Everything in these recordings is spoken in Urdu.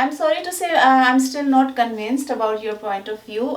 I'm sorry to say, I'm still not convinced about your point of view.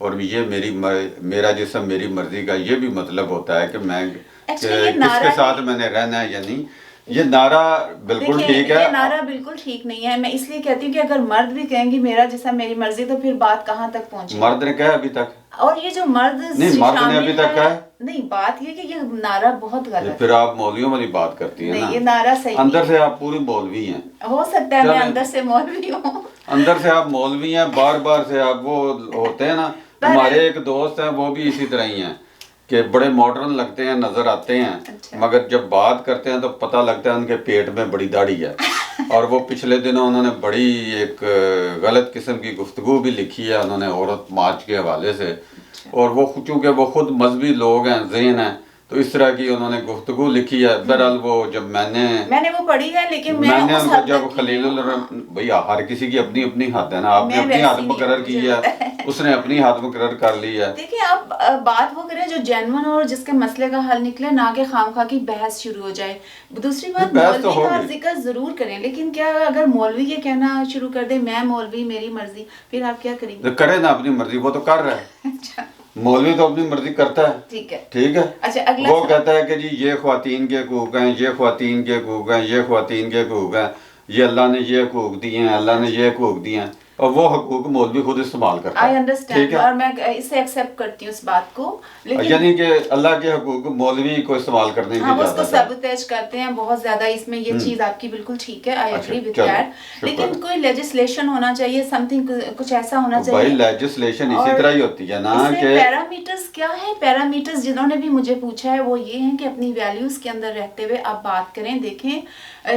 اور یہ میرا جسم میری مرضی کا یہ بھی مطلب ہوتا ہے کہ میں کس کے ساتھ میں نے رہنا ہے یا نہیں. یہ نعرہ بالکل ٹھیک ہے. یہ نعرہ بالکل ٹھیک نہیں ہے. میں اس لیے کہتی ہوں کہ اگر مرد بھی کہیں گی میرا جسم میری مرضی تو پھر بات کہاں تک پہنچے. مرد نے کہا ابھی تک, اور یہ جو مرد نے ابھی تک کہا نہیں, بات یہ کہ یہ نعرہ بہت غلط ہے. پھر آپ مولویوں والی بات کرتی ہیں نا. یہ نعرہ صحیح, اندر سے آپ پوری مولوی ہیں. ہو سکتا ہے میں اندر سے مولوی ہوں. اندر سے آپ مولوی ہیں, بار سے آپ وہ ہوتے ہیں نا. ہمارے ایک دوست ہیں وہ بھی اسی طرح ہی ہیں کہ بڑے ماڈرن لگتے ہیں, نظر آتے ہیں, مگر جب بات کرتے ہیں تو پتہ لگتا ہے ان کے پیٹ میں بڑی داڑھی ہے. اور وہ پچھلے دنوں انہوں نے بڑی ایک غلط قسم کی گفتگو بھی لکھی ہے انہوں نے عورت مارچ کے حوالے سے. اور وہ چونکہ وہ خود مذہبی لوگ ہیں, ذہن ہیں, تو اس طرح کی انہوں نے گفتگو لکھی ہے. بہرحال وہ جب میں نے وہ پڑھی ہے, لیکن میں نے ان کو جب خلیل بھئی ہر کسی کی اپنی اپنی حد ہے نا. آپ نے اپنی حد مقرر کی ہے, اس نے اپنی حد مقرر کر لی ہے. دیکھیں آپ بات وہ کریں جو جینون اور جس کے مسئلے کا حل نکلے, نہ کہ خواہ کی بحث شروع ہو جائے. دوسری بات, مولوی کا ذکر ضرور کریں, لیکن کیا اگر مولوی یہ کہنا شروع کر دے میں مولوی میری مرضی, پھر آپ کیا کریں گے؟ کرے نا اپنی مرضی, وہ تو کر رہا ہے. مولوی تو اپنی مرضی کرتا ہے. ٹھیک ہے. اچھا, وہ کہتا ہے کہ جی یہ خواتین کے حقوق ہیں, یہ خواتین کے حقوق ہیں, یہ خواتین کے حقوق ہیں, یہ اللہ نے یہ حقوق دیے ہیں, اللہ نے یہ حقوق دیے ہیں, اور وہ حقوق مولوی خود استعمال کرتا ہے. I understand, اور میں اس سے ایکسیپٹ کرتی ہوں اس بات کو, لیکن یعنی کہ اللہ کے حقوق مولوی کو استعمال کرنے کی اجازت ہے. اس کو سبوتیج کرتے ہیں بہت زیادہ. اس میں یہ چیز آپ کی بالکل ٹھیک ہے, I agree with that, لیکن کوئی لیجسلیشن ہونا چاہیے, something کچھ ایسا ہونا چاہیے. بھائی لیجسلیشن اسی طرح ہی ہوتی ہے نا کہ پیرامیٹرز کیا ہے. پیرامیٹرز جنہوں نے بھی مجھے پوچھا ہے وہ یہ ہیں کہ اپنی ویلیوز کے اندر رہتے ہوئے آپ بات کریں. دیکھیں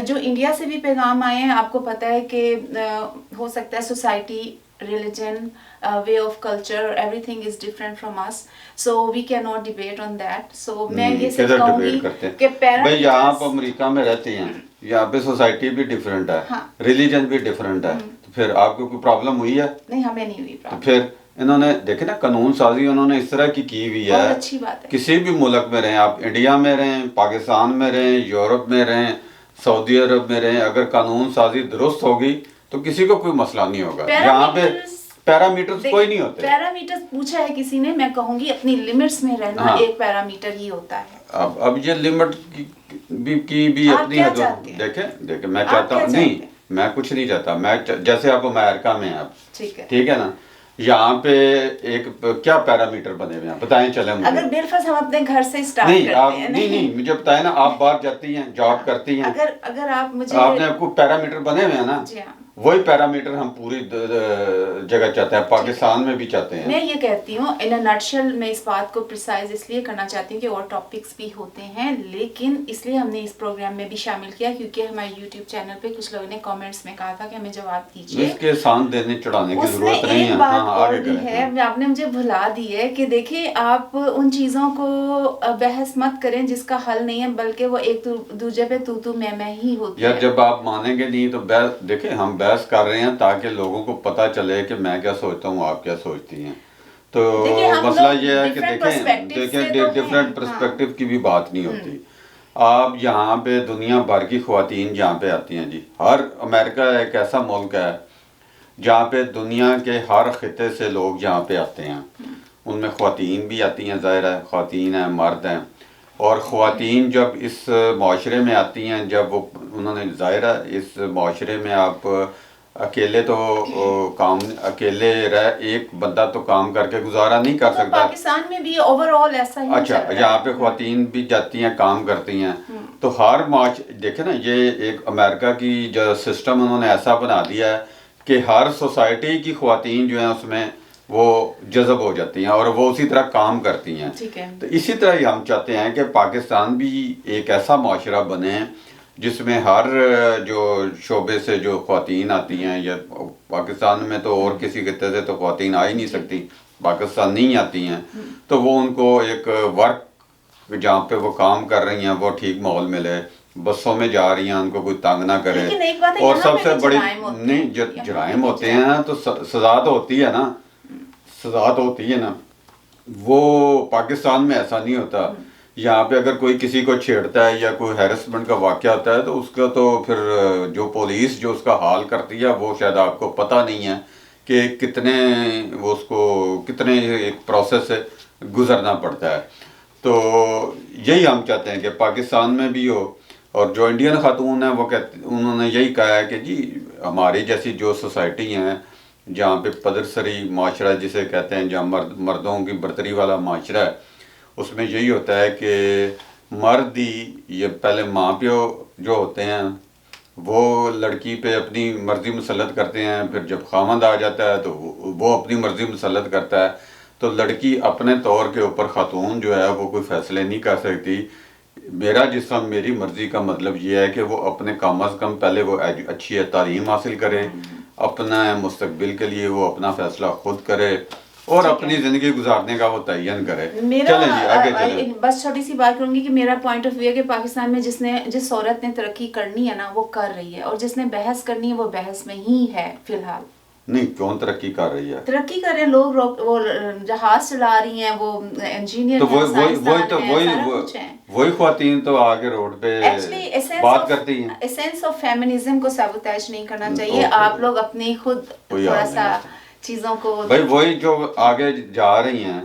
جو انڈیا سے بھی پیغام آئے ہیں, آپ کو پتہ ہے کہ ہو سکتا ہے society, religion, way of culture, everything is different from us, so we cannot debate on that. So میں یہ سے کہوں گی کہ بھئی یہاں آپ امریکہ میں رہتے ہیں, یہاں پہ سوسائٹی بھی ڈیفرنٹ ہے, ریلیجن بھی ڈیفرنٹ ہے, تو پھر آپ کو کوئی پرابلم ہوئی ہے؟ نہیں, ہمیں نہیں ہوئی پرابلم. پھر انہوں نے دیکھیں نا قانون سازی انہوں نے اس طرح کی ہوئی ہے. اچھی بات ہے. کسی بھی ملک میں رہیں, آپ انڈیا میں رہیں, پاکستان میں رہیں, یورپ میں رہیں, سعودی عرب میں رہیں, اگر قانون سازی درست ہوگی تو کسی کو کوئی مسئلہ نہیں ہوگا. یہاں پہ پیرامیٹرز کوئی نہیں ہوتے. پیرامیٹرز پوچھا ہے کسی نے, میں کہوں گی اپنی لیمٹس میں رہنا ایک پیرامیٹر ہی ہوتا ہے. اب یہ لیمٹ کی بھی اپنی حدود. دیکھیں میں چاہتا ہوں, نہیں میں کچھ نہیں چاہتا, میں جیسے آپ امریکہ میں ہیں, ٹھیک ہے نا, یہاں پہ ایک کیا پیرامیٹر بنے ہوئے ہیں بتائیں چلیں مجھے. اگر بالفرض ہم اپنے گھر سے اسٹارٹ کرتے ہیں. نہیں مجھے بتائیں نا, آپ باہر جاتی ہیں, جاب کرتی ہیں, اگر آپ مجھے, آپ نے آپ کو پیرامیٹر بنے ہوئے ہیں نا, وہی پیرامیٹر ہم پوری جگہ چاہتے ہیں, پاکستان میں بھی چاہتے ہیں. میں یہ کہتی ہوں ان اے نٹشل, میں اس بات کو پریسائز اس لیے کرنا چاہتی ہوں کہ اور ٹاپکس بھی ہوتے ہیں, لیکن اس لیے ہم نے اس پروگرام میں بھی شامل کیا کیونکہ ہمارے یوٹیوب چینل پہ کچھ لوگوں نے کامنٹس میں کہا تھا کہ ہمیں جواب دیجیے. اس کے سان دینے چڑھانے کی ضرورت نہیں ہے. ایک بات اور بھی ہے, آپ نے مجھے بھلا دی ہے کہ دیکھیں آپ ان چیزوں کو بحث مت کریں جس کا حل نہیں ہے, بلکہ وہ ایک دوسرے پہ تو میں ہی ہوتی ہے. یار جب آپ مانیں گے نہیں تو دیکھیں ہم بحث کر رہے ہیں تاکہ لوگوں کو پتہ چلے کہ میں کیا سوچتا ہوں, آپ کیا سوچتی ہیں. تو مسئلہ یہ ہے کہ دیکھیں ڈیفرنٹ پرسپیکٹو کی بھی بات نہیں ہوتی. آپ یہاں پہ دنیا بھر کی خواتین جہاں پہ آتی ہیں جی, ہر امریکہ ایک ایسا ملک ہے جہاں پہ دنیا کے ہر خطے سے لوگ یہاں پہ آتے ہیں. ان میں خواتین بھی آتی ہیں, ظاہر ہے خواتین ہیں, مرد ہیں, اور خواتین جب اس معاشرے میں آتی ہیں, جب وہ انہوں نے ظاہر ہے اس معاشرے میں آپ اکیلے تو اکیلے ایک بندہ تو کام کر کے گزارا نہیں کر سکتا. پاکستان میں بھی اوور آل ایسا ہی. اچھا, یہاں پہ خواتین بھی جاتی ہیں, کام کرتی ہیں, تو ہر دیکھیں نا یہ ایک امریکہ کی جو سسٹم انہوں نے ایسا بنا دیا ہے کہ ہر سوسائٹی کی خواتین جو ہیں اس میں وہ جذب ہو جاتی ہیں اور وہ اسی طرح کام کرتی ہیں. تو اسی طرح ہی ہم چاہتے ہیں کہ پاکستان بھی ایک ایسا معاشرہ بنے جس میں ہر جو شعبے سے جو خواتین آتی ہیں, یا پاکستان میں تو اور کسی خطے سے تو خواتین آ ہی نہیں سکتی, پاکستان نہیں آتی ہیں, تو وہ ان کو ایک ورک جہاں پہ وہ کام کر رہی ہیں وہ ٹھیک ماحول ملے, بسوں میں جا رہی ہیں ان کو کوئی تنگ نہ کرے. اور سب سے بڑی نہیں جرائم ہوتے ہیں تو سزا تو ہوتی ہے نا, سزا تو ہوتی ہے نا, وہ پاکستان میں ایسا نہیں ہوتا. یہاں پہ اگر کوئی کسی کو چھیڑتا ہے یا کوئی ہیرسمنٹ کا واقعہ ہوتا ہے تو اس کا تو پھر جو پولیس جو اس کا حال کرتی ہے وہ شاید آپ کو پتہ نہیں ہے کہ کتنے وہ اس کو کتنے ایک پروسیس سے گزرنا پڑتا ہے. تو یہی ہم چاہتے ہیں کہ پاکستان میں بھی ہو. اور جو انڈین خاتون ہیں وہ انہوں نے یہی کہا ہے کہ جی ہماری جیسی جو سوسائٹی ہیں جہاں پہ پدرسری معاشرہ جسے کہتے ہیں، جہاں مردوں کی برتری والا معاشرہ ہے، اس میں یہی ہوتا ہے کہ مرد ہی یہ پہلے ماں پیو جو ہوتے ہیں وہ لڑکی پہ اپنی مرضی مسلط کرتے ہیں، پھر جب خاوند آ جاتا ہے تو وہ اپنی مرضی مسلط کرتا ہے. تو لڑکی اپنے طور کے اوپر خاتون جو ہے وہ کوئی فیصلے نہیں کر سکتی. میرا جسم میری مرضی کا مطلب یہ ہے کہ وہ اپنے کم از کم پہلے وہ اچھی تعلیم حاصل کرے، اپنا مستقبل کے لیے وہ اپنا فیصلہ خود کرے اور اپنی زندگی گزارنے کا وہ تعین کرے. چلیں جی آگے چلیں. بس چھوٹی سی بات کروں گی کہ میرا پوائنٹ آف ویو ہے کہ پاکستان میں جس عورت نے ترقی کرنی ہے نا وہ کر رہی ہے، اور جس نے بحث کرنی ہے وہ بحث میں ہی ہے فی الحال. نہیں کیوں ترقی کر رہی ہے؟ ترقی کر رہے ہیں لوگ، وہ جہاز چلا رہی ہیں، وہ انجینئر ہیں، وہی خواتین تو آگے روڈ پہ بات کرتی ہیں. ایسنس آف فیمنزم کو سیبوتیج نہیں کرنا چاہیے. آپ لوگ اپنی خود تھوڑا سا چیزوں کو بھائی وہی جو آگے جا رہی ہیں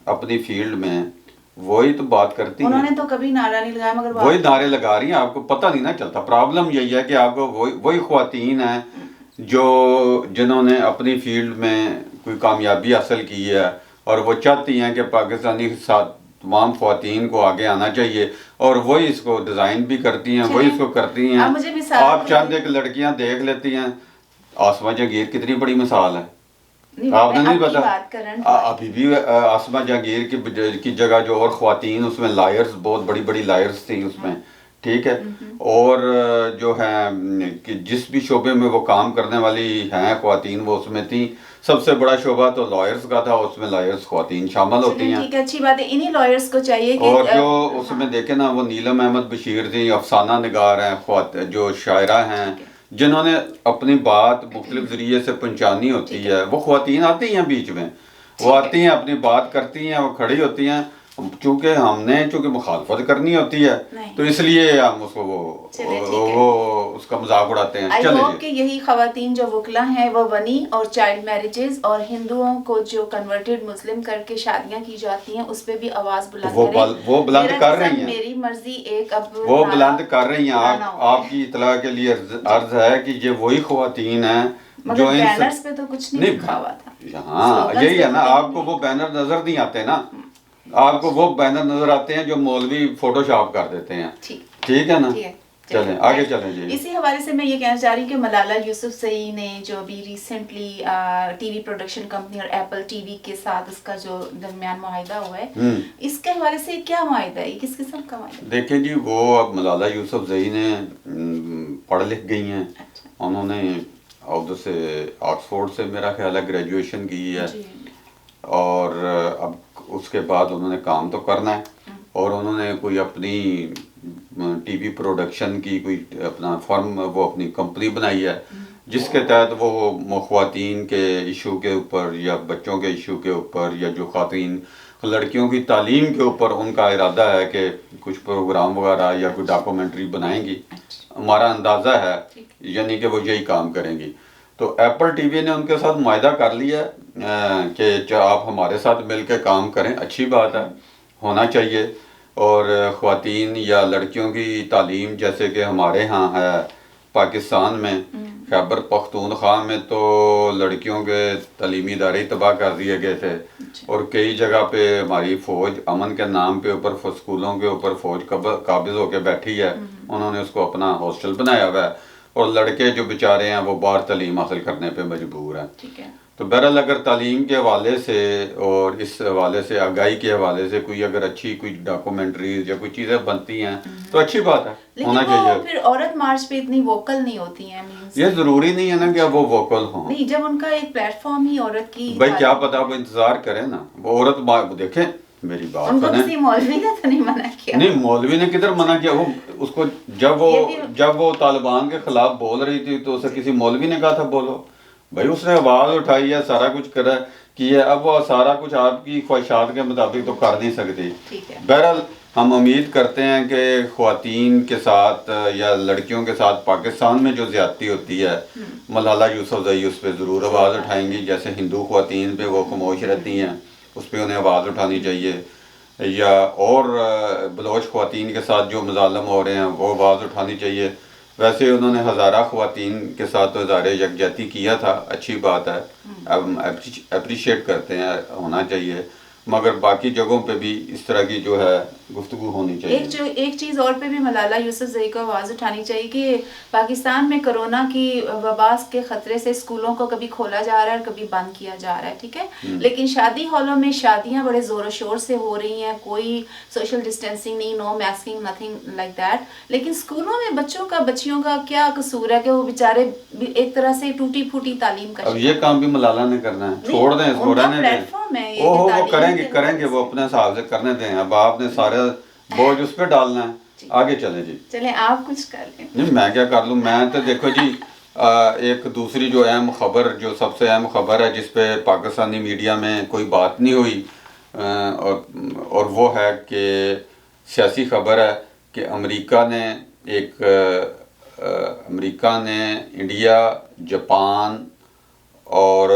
اپنی فیلڈ میں وہی تو بات کرتی ہیں. انہوں نے تو کبھی نعرہ نہیں لگایا مگر وہی نعرے لگا رہی ہیں، آپ کو پتہ نہیں نا چلتا. پرابلم یہی ہے کہ آپ کو وہی خواتین ہیں جنہوں نے اپنی فیلڈ میں کوئی کامیابی حاصل کی ہے اور وہ چاہتی ہیں کہ پاکستانی ساتھ تمام خواتین کو آگے آنا چاہیے، اور وہی اس کو ڈیزائن بھی کرتی ہیں، وہی اس کو کرتی ہیں. آپ چند ایک لڑکیاں دیکھ لیتی ہیں. آسمہ جہانگیر کتنی بڑی مثال ہے، آپ نے نہیں پتا. ابھی بھی آسمہ جہانگیر کی جگہ جو اور خواتین اس میں لائرز، بہت بڑی بڑی لائرز تھیں اس میں، ٹھیک ہے. اور جو ہیں کہ جس بھی شعبے میں وہ کام کرنے والی ہیں خواتین وہ اس میں تھیں. سب سے بڑا شعبہ تو لائرز کا تھا، اس میں لائرز خواتین شامل ہوتی ہیں. ٹھیک ہے، اچھی بات ہے. انہی لائرز کو چاہیے کہ اور جو اس میں دیکھیں نا وہ نیلم احمد بشیر تھی، افسانہ نگار ہیں، جو شاعرہ ہیں جنہوں نے اپنی بات مختلف ذریعے سے پہنچانی ہوتی ہے. وہ خواتین آتی ہیں بیچ میں، وہ آتی ہیں اپنی بات کرتی ہیں، وہ کھڑی ہوتی ہیں. چونکہ ہم نے مخالفت کرنی ہوتی ہے تو اس لیے ہم اس کو وہ اس کا مذاق اڑاتے ہیں. آئی ہوپ کہ یہی خواتین جو وکلا ہیں وہ ونی اور چائلڈ میرجز اور ہندوؤں کو جو کنورٹڈ مسلم کر کے شادیاں کی جاتی ہیں اس پہ بھی آواز بلند کریں. وہ بلند کر رہی ہیں، میری مرضی ایک اب وہ بلند کر رہی ہیں. آپ کی اطلاع کے لیے عرض ہے کہ یہ وہی خواتین ہیں جو بینرز پہ تو کچھ نہیں لکھا ہوا تھا. ہاں یہی ہے نا، آپ کو وہ بینر نظر نہیں آتے نا، آپ کو وہ بینر نظر آتے ہیں جو مولوی فوٹو شاپ کر دیتے ہیں. ٹھیک ہے نا، چلیں آگے چلیں جی. اسی حوالے سے میں یہ کہنا چاہ رہی ہوں کہ ملالہ یوسفزئی نے جو ابھی recently T V production company اور ایپل ٹی وی کے ساتھ اس کا جو درمیان معاہدہ ہوا ہے، اس کے حوالے سے کیا معاہدہ ہے، کس قسم کا معاہدہ ہے؟ دیکھیں جی، وہ اب ملالہ یوسفزئی نے پڑھ لکھ گئی ہیں. انہوں نے ادھر سے آکسفورڈ سے میرا خیال ہے گریجویشن کی ہے، اور اب اس کے بعد انہوں نے کام تو کرنا ہے، اور انہوں نے کوئی اپنی ٹی وی پروڈکشن کی کوئی اپنا فرم، وہ اپنی کمپنی بنائی ہے جس کے تحت وہ خواتین کے ایشو کے اوپر یا بچوں کے ایشو کے اوپر یا جو خواتین لڑکیوں کی تعلیم کے اوپر ان کا ارادہ ہے کہ کچھ پروگرام وغیرہ یا کوئی ڈاکومنٹری بنائیں گی. ہمارا اندازہ ہے یعنی کہ وہ یہی کام کریں گی. تو ایپل ٹی وی نے ان کے ساتھ معاہدہ کر لیا کہ آپ ہمارے ساتھ مل کے کام کریں. اچھی بات ہے، ہونا چاہیے. اور خواتین یا لڑکیوں کی تعلیم جیسے کہ ہمارے ہاں ہے پاکستان میں، خیبر پختونخوا میں تو لڑکیوں کے تعلیمی ادارے تباہ کر دیے گئے تھے، اور کئی جگہ پہ ہماری فوج امن کے نام پہ اوپر اسکولوں کے اوپر فوج قابض ہو کے بیٹھی ہے. انہوں نے اس کو اپنا ہاسٹل بنایا ہوا ہے، اور لڑکے جو بیچارے ہیں وہ باہر تعلیم حاصل کرنے پہ مجبور ہیں. تو بہرحال اگر تعلیم کے حوالے سے اور اس حوالے سے آگاہی کے حوالے سے کوئی اگر اچھی کوئی ڈاکومنٹریز یا کوئی چیزیں بنتی ہیں تو اچھی بات ہے، ہونا چاہیے. لیکن پھر عورت مارچ پہ اتنی ووکل نہیں ہوتی ہیں. یہ ضروری نہیں ہے نا کہ اب وہ ووکل ہوں. نہیں، جب ان کا ایک پلیٹ فارم ہی عورت کی، بھائی کیا پتا وہ انتظار کریں نا. وہ عورت دیکھیں میری بات ان کو کسی مولوی نے تو نہیں منع کیا. نہیں، مولوی نے کدھر منع کیا. وہ اس کو جب وہ طالبان کے خلاف بول رہی تھی تو اسے کسی مولوی نے کہا تھا بولو؟ بھائی اس نے آواز اٹھائی ہے، سارا کچھ کرا کیا. اب وہ سارا کچھ آپ کی خواہشات کے مطابق تو کر نہیں سکتی. بہرحال ہم امید کرتے ہیں کہ خواتین کے ساتھ یا لڑکیوں کے ساتھ پاکستان میں جو زیادتی ہوتی ہے ملالہ یوسفزئی اس پہ ضرور آواز اٹھائیں گی. جیسے ہندو خواتین پہ وہ خاموش رہتی ہیں, اس پہ انہیں آواز اٹھانی چاہیے, یا اور بلوچ خواتین کے ساتھ جو مظالم ہو رہے ہیں وہ آواز اٹھانی چاہیے. ویسے انہوں نے ہزارہ خواتین کے ساتھ تو اظہار یکجہتی کیا تھا, اچھی بات ہے, ہم اپریشیٹ کرتے ہیں, ہونا چاہیے, مگر باقی جگہوں پہ بھی اس طرح کی جو ہے گفتگو ہونی چاہیے. ایک چیز اور پہ بھی ملالہ یوسفزئی کو آواز اٹھانی چاہیے کہ پاکستان میں کرونا کی وبا کے خطرے سے اسکولوں کو کبھی کھولا جا رہا ہے اور کبھی بند کیا جا رہا ہے, ٹھیک ہے, لیکن شادی ہالوں میں شادیاں بڑے زور و شور سے ہو رہی ہیں, کوئی سوشل ڈسٹینسنگ نہیں, نو ماسکنگ, نتھنگ لائک دیٹ. لیکن اسکولوں میں بچیوں کا کیا قصور ہے کہ وہ بیچارے ایک طرح سے ٹوٹی پھوٹی تعلیم کا اب یہ کام بھی ملالہ نے کرنا ہے, چھوڑ دیں اس کو, رہنے دیں, وہ کریں گے, وہ اپنے حساب سے کرنے دیں. اب آپ نے سارے بوجھ اس پہ ڈالنا ہے. آگے چلیں جی, چلیں آپ کچھ کر لیں. نہیں میں کیا کر لوں, میں تو دیکھو جی ایک دوسری جو اہم خبر, جو سب سے اہم خبر ہے جس پہ پاکستانی میڈیا میں کوئی بات نہیں ہوئی, اور وہ ہے کہ سیاسی خبر ہے کہ امریکہ نے انڈیا, جاپان اور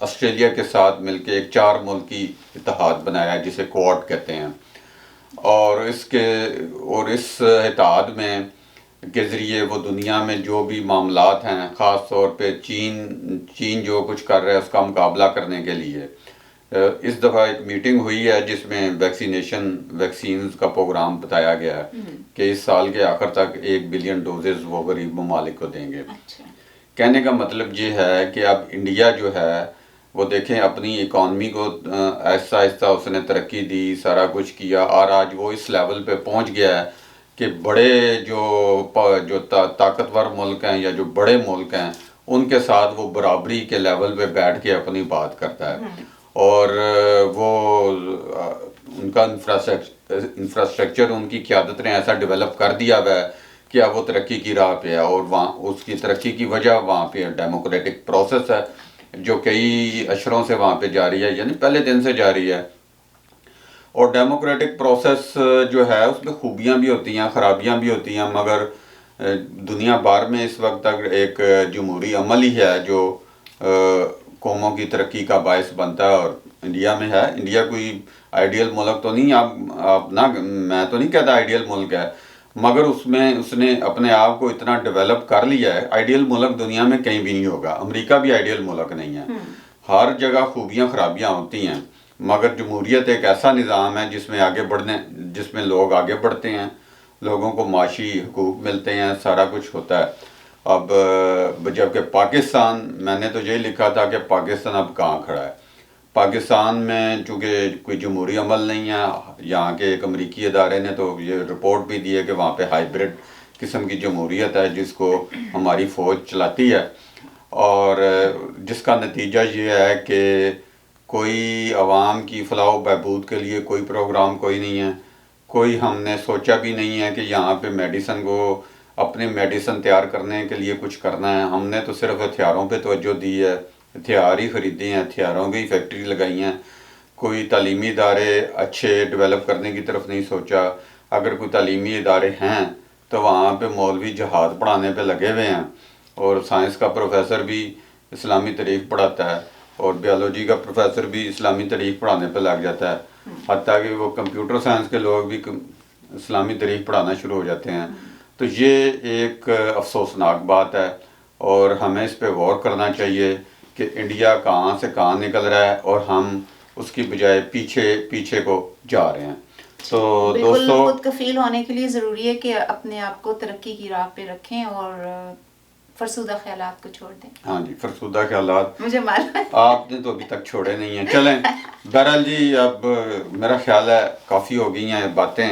آسٹریلیا کے ساتھ مل کے ایک 4 ملکی اتحاد بنایا ہے جسے کوڈ کہتے ہیں. اور اس اتحاد میں کے ذریعے وہ دنیا میں جو بھی معاملات ہیں, خاص طور پہ چین جو کچھ کر رہا ہے اس کا مقابلہ کرنے کے لیے اس دفعہ ایک میٹنگ ہوئی ہے جس میں ویکسینز کا پروگرام بتایا گیا ہے کہ اس سال کے آخر تک 1 بلین ڈوزز وہ غریب ممالک کو دیں گے. کہنے کا مطلب یہ ہے کہ اب انڈیا جو ہے وہ دیکھیں اپنی اکانومی کو آہستہ آہستہ اس نے ترقی دی, سارا کچھ کیا, اور آج وہ اس لیول پہ پہنچ گیا ہے کہ بڑے جو طاقتور ملک ہیں یا جو بڑے ملک ہیں ان کے ساتھ وہ برابری کے لیول پہ بیٹھ کے اپنی بات کرتا ہے. اور وہ ان کا انفراسٹرکچر, ان کی قیادت نے ایسا ڈیولپ کر دیا ہوا ہے کہ اب وہ ترقی کی راہ پہ ہے, اور وہاں اس کی ترقی کی وجہ وہاں پہ ڈیموکریٹک پروسیس ہے جو کئی اشروں سے وہاں پہ جاری ہے, یعنی پہلے دن سے جاری ہے. اور ڈیموکریٹک پروسیس جو ہے اس میں خوبیاں بھی ہوتی ہیں, خرابیاں بھی ہوتی ہیں, مگر دنیا بھر میں اس وقت تک ایک جمہوری عمل ہی ہے جو قوموں کی ترقی کا باعث بنتا ہے, اور انڈیا میں ہے. انڈیا کوئی آئیڈیل ملک تو نہیں, آپ نہ, میں تو نہیں کہتا آئیڈیل ملک ہے, مگر اس نے اپنے آپ کو اتنا ڈیولپ کر لیا ہے. آئیڈیل ملک دنیا میں کہیں بھی نہیں ہوگا, امریکہ بھی آئیڈیل ملک نہیں ہے, ہر جگہ خوبیاں خرابیاں ہوتی ہیں, مگر جمہوریت ایک ایسا نظام ہے جس میں لوگ آگے بڑھتے ہیں, لوگوں کو معاشی حقوق ملتے ہیں, سارا کچھ ہوتا ہے. اب جبکہ پاکستان, میں نے تو یہی لکھا تھا کہ پاکستان اب کہاں کھڑا ہے. پاکستان میں چونکہ کوئی جمہوری عمل نہیں ہے, یہاں کے ایک امریکی ادارے نے تو یہ رپورٹ بھی دی ہے کہ وہاں پہ ہائیبرڈ قسم کی جمہوریت ہے جس کو ہماری فوج چلاتی ہے, اور جس کا نتیجہ یہ ہے کہ کوئی عوام کی فلاح و بہبود کے لیے کوئی پروگرام کوئی نہیں ہے. کوئی ہم نے سوچا بھی نہیں ہے کہ یہاں پہ اپنے میڈیسن تیار کرنے کے لیے کچھ کرنا ہے. ہم نے تو صرف ہتھیاروں پہ توجہ دی ہے, ہتھیار ہی خریدے ہیں, ہتھیاروں کی فیکٹری لگائی ہیں. کوئی تعلیمی ادارے اچھے ڈیولپ کرنے کی طرف نہیں سوچا. اگر کوئی تعلیمی ادارے ہیں تو وہاں پہ مولوی جہاد پڑھانے پہ لگے ہوئے ہیں, اور سائنس کا پروفیسر بھی اسلامی تاریخ پڑھاتا ہے, اور بیالوجی کا پروفیسر بھی اسلامی تاریخ پڑھانے پہ لگ جاتا ہے, حتیٰ کہ وہ کمپیوٹر سائنس کے لوگ بھی اسلامی تاریخ پڑھانا شروع ہو جاتے ہیں. تو یہ ایک افسوسناک بات ہے, اور ہمیں اس پہ غور کرنا چاہیے کہ انڈیا کہاں سے کہاں نکل رہا ہے اور ہم اس کی بجائے پیچھے کو جا رہے ہیں. تو دوستو, خود کفیل ہونے کے لیے ضروری ہے کہ اپنے آپ کو ترقی کی راہ پہ رکھیں اور فرسودہ خیالات کو چھوڑ دیں. ہاں جی, فرسودہ خیالات مجھے معلوم ہے آپ نے تو ابھی تک چھوڑے نہیں ہیں. چلیں بہرحال جی, اب میرا خیال ہے کافی ہو گئی ہیں باتیں,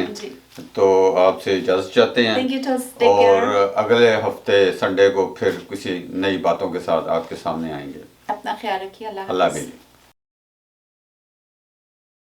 تو آپ سے اجازت چاہتے ہیں, اور اگلے ہفتے سنڈے کو پھر کسی نئی باتوں کے ساتھ آپ کے سامنے آئیں گے. اپنا خیال رکھیے. اللہ حافظ.